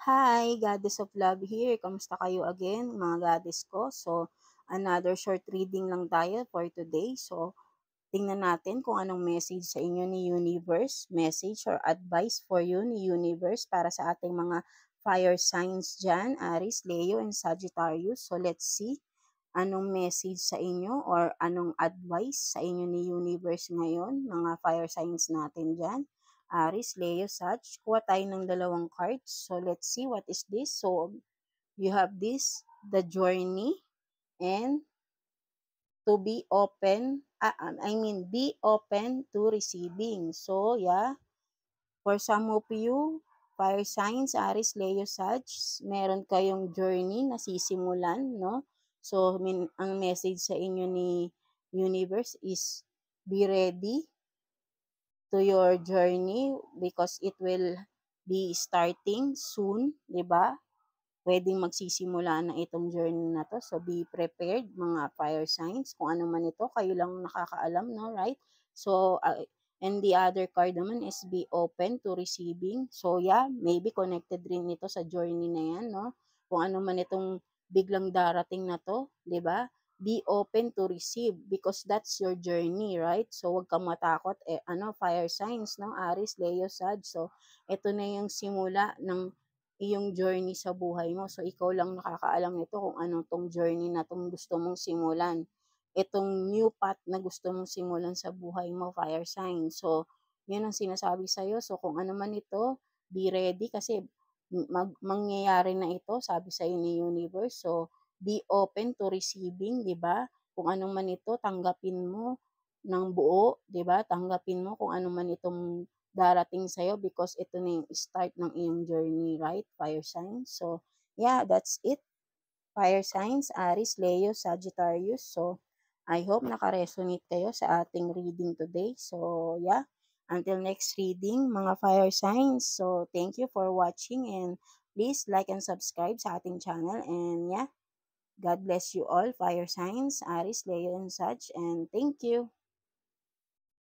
Hi, Goddess of Love here. Kamusta kayo again, mga goddess ko? So, another short reading lang tayo for today. So, tingnan natin kung anong message sa inyo ni Universe, message or advice for you ni Universe para sa ating mga fire signs dyan, Aries, Leo, and Sagittarius. So, let's see anong message sa inyo or anong advice sa inyo ni Universe ngayon, mga fire signs natin dyan. Aries, Leo, Sag. Kuha tayo ng dalawang cards. So, let's see what is this. So, you have this, the journey, and to be open, be open to receiving. So, yeah, for some of you, fire signs, Aries, Leo, Sag, meron kayong journey na sisimulan, no? So, ang message sa inyo ni Universe is be ready to your journey because it will be starting soon, 'di ba? Pwedeng magsisimula na itong journey na to. So, be prepared, mga fire signs. Kung ano man ito, kayo lang nakakaalam, no? Right? So, and the other card naman is be open to receiving. So, yeah, maybe connected rin ito sa journey na yan, no? Kung ano man itong biglang darating na to, di ba? Be open to receive because that's your journey, right? So, wag kang matakot. Fire signs, no? Aries, Leo, Sag. So, ito na yung simula ng iyong journey sa buhay mo. So, ikaw lang nakakaalam nito kung ano tong journey na tong gusto mong simulan. Itong new path na gusto mong simulan sa buhay mo, fire sign. So, yun ang sinasabi sa'yo. So, kung ano man ito, be ready kasi mangyayari na ito, sabi sa'yo ni Universe. So, be open to receiving, di ba? Kung ano man ito, tanggapin mo ng buo, di ba? Tanggapin mo kung ano man itong darating sa'yo because ito na yung start ng iyong journey, right? Fire signs. So, yeah, that's it. Fire signs, Aries, Leo, Sagittarius. So, I hope naka-resonate kayo sa ating reading today. So, yeah. Until next reading, mga fire signs. So, thank you for watching and please like and subscribe sa ating channel. And yeah, God bless you all, fire signs, Aries, Leo, and such. And thank you.